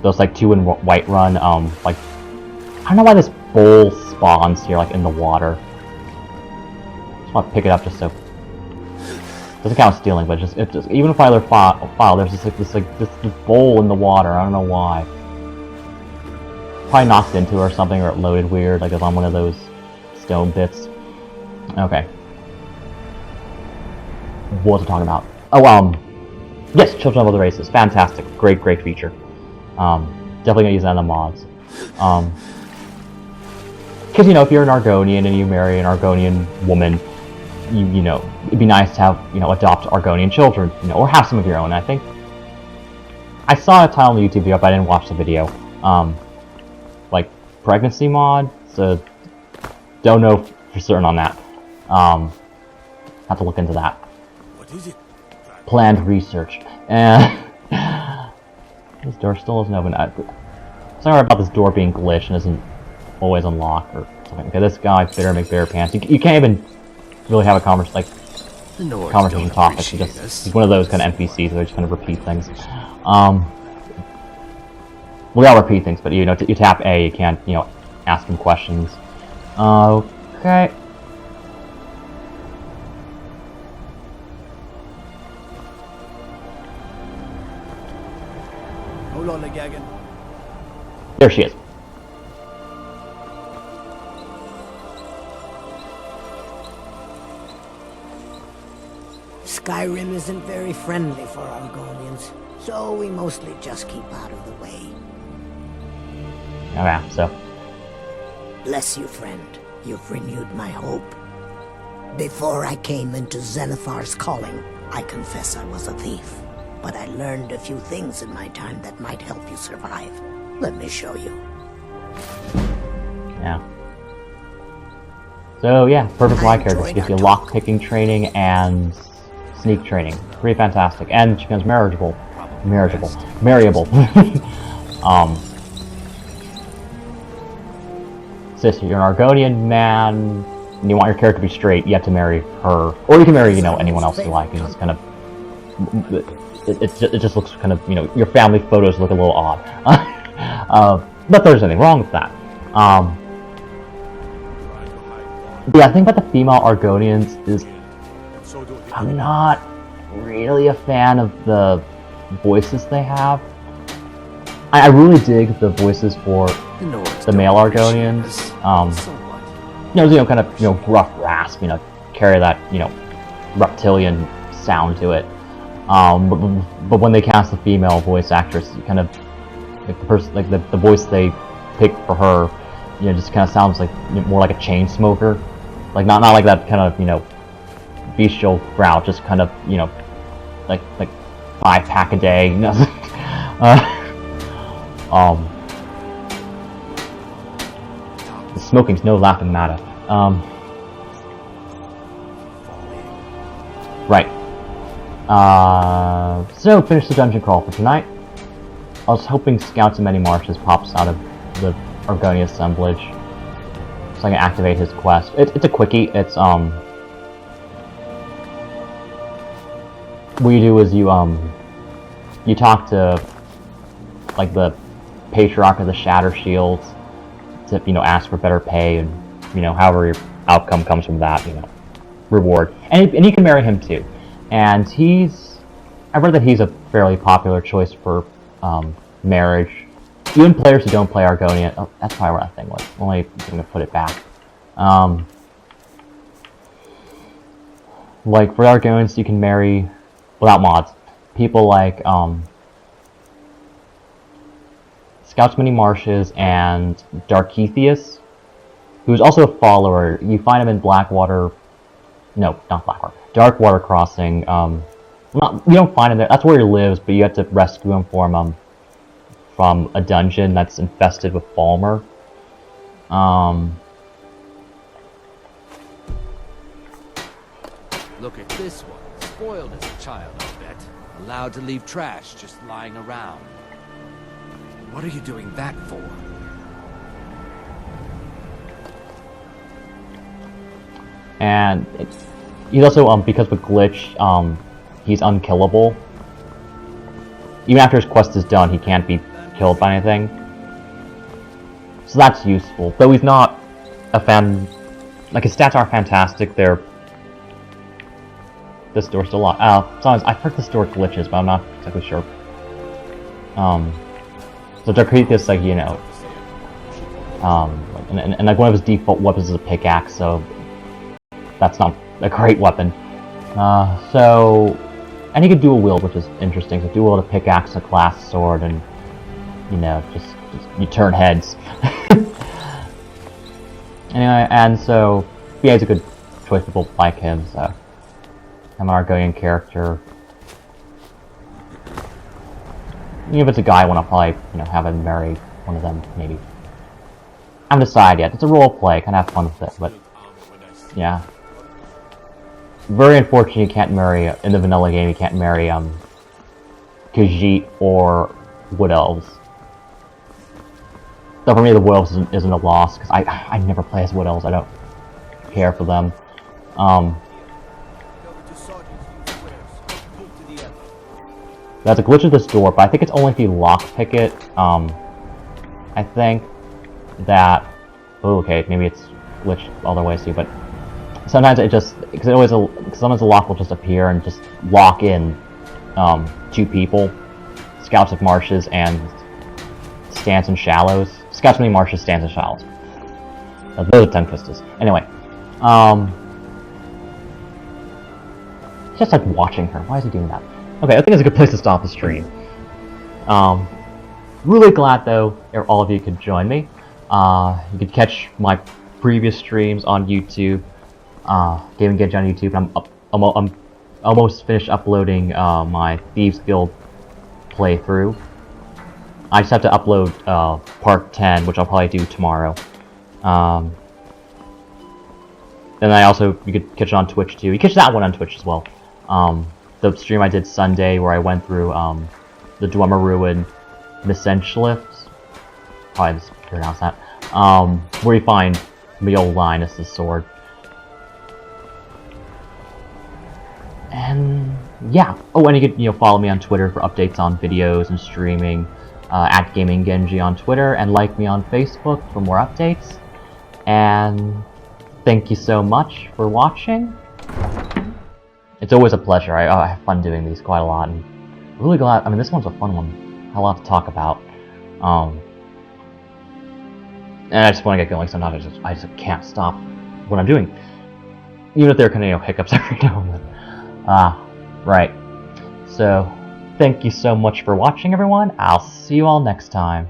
those, like, 2 in Whiterun, like, I don't know why this bowl spawns here, like, in the water. Just want to pick it up just so. Doesn't count as stealing, but it just even if I other file, there's this bowl in the water. I don't know why. Probably knocked into it or something, or it loaded weird, like it's on one of those stone bits. Okay. What was I talking about? Oh, yes, children of other races. Fantastic. Great feature. Definitely gonna use that in the mods. Because, if you're an Argonian and you marry an Argonian woman, it'd be nice to have, adopt Argonian children, or have some of your own. I think I saw a title on the YouTube video, but I didn't watch the video. Like, pregnancy mod, so don't know for certain on that. Have to look into that. What is it? Planned research. And this door still isn't open. Sorry about this door being glitched and isn't always unlocked or something. Okay, this guy, Bitter McBearpants. You can't even really have a conversation topic. He's one of those kind of NPCs where they just kind of repeat things. Well, they all repeat things, but you tap A, you can't, ask him questions. Okay. Hold on, Gagan. There she is. Skyrim isn't very friendly for Argonians, so we mostly just keep out of the way. Oh yeah, so. Bless you, friend. You've renewed my hope. Before I came into Zenithar's calling, I confess I was a thief. But I learned a few things in my time that might help you survive. Let me show you. Yeah. So yeah, perfect my character. She gives you lock-picking training and sneak training. Pretty fantastic. And she becomes marriageable. Sister, you're an Argonian man, and you want your character to be straight, you have to marry her. Or you can marry, anyone else you like, and just kind of... It just looks kind of, your family photos look a little odd. But there's nothing wrong with that. Yeah, the thing about the female Argonians is... I'm not really a fan of the voices they have. I really dig the voices for the male Argonians. Kind of, gruff rasp, carry that, reptilian sound to it. But when they cast the female voice actress, you kind of, the voice they picked for her, just kind of sounds like more like a chain smoker, like not like that kind of, bestial growl, just kind of, like 5-pack a day, the smoking's no laughing matter. Right. So finish the dungeon crawl for tonight. I was hoping Scouts in Many Marshes pops out of the Argonia assemblage, so I can activate his quest. It's a quickie. It's what you do is you talk to like the Patriarch of the Shatter Shields to ask for better pay, and however your outcome comes from that, reward. And you can marry him too. And I've read that he's a fairly popular choice for marriage. Even players who don't play Argonia. Oh, that's probably where that thing was. Only going to put it back. Like for Argonians, you can marry without mods. People like Scouts Many Marshes and Darketheus, who's also a follower. You find him in Blackwater. No, not Blackwater. Darkwater Crossing. You don't find him there. That's where he lives, but you have to rescue him from a dungeon that's infested with Falmer. Look at this one. Spoiled as a child, I bet. Allowed to leave trash just lying around. What are you doing that for? And he's also, because of a glitch, he's unkillable. Even after his quest is done, he can't be killed by anything. So that's useful. Though he's not a fan... Like, his stats aren't fantastic, they're... This door's still locked. Sometimes I've heard this door glitches, but I'm not exactly sure. So Darketheus, like, and like one of his default weapons is a pickaxe, so that's not a great weapon. And he could dual wield, which is interesting. So dual wield a pickaxe, a glass sword, and just you turn heads. Anyway, and so yeah, he's a good choice for people like him. So I'm an Argonian character. Even if it's a guy, I want to probably have him marry one of them, maybe. I haven't decided yet. It's a role play, kind of have fun with it, but yeah. Very unfortunate you can't marry, in the vanilla game, you can't marry, Khajiit or Wood Elves. So for me, the Wood Elves isn't a loss, because I never play as Wood Elves, I don't care for them. There's a glitch at this door, but I think it's only if you lockpick it. I think that... Oh, okay, maybe it's glitched other ways too, but sometimes it just... Sometimes the lock will just appear and just lock in two people. Scouts of Marshes and Stance and Shallows. Scouts of Many Marshes, Stance and Shallows. Those are 10 Twisters. Anyway. Just like watching her. Why is he doing that? Okay, I think it's a good place to stop the stream. Really glad, though, all of you could join me. You could catch my previous streams on YouTube. Gaming Gidge on YouTube. I'm almost finished uploading my Thieves Guild playthrough. I just have to upload part 10, which I'll probably do tomorrow. And you could catch it on Twitch too. You catch that one on Twitch as well. The stream I did Sunday where I went through the Dwemer Ruin Missenschlift. Probably mispronounce that. Where you find Mjol Linus' sword. And yeah. Oh, and you could follow me on Twitter for updates on videos and streaming. At Gaming Genji on Twitter, and like me on Facebook for more updates. And thank you so much for watching. It's always a pleasure. I have fun doing these quite a lot, and really glad. I mean, this one's a fun one. A lot to talk about. And I just want to get going. Sometimes I just can't stop what I'm doing, even if there are kind of hiccups every now and then. Right. So, thank you so much for watching, everyone. I'll see you all next time.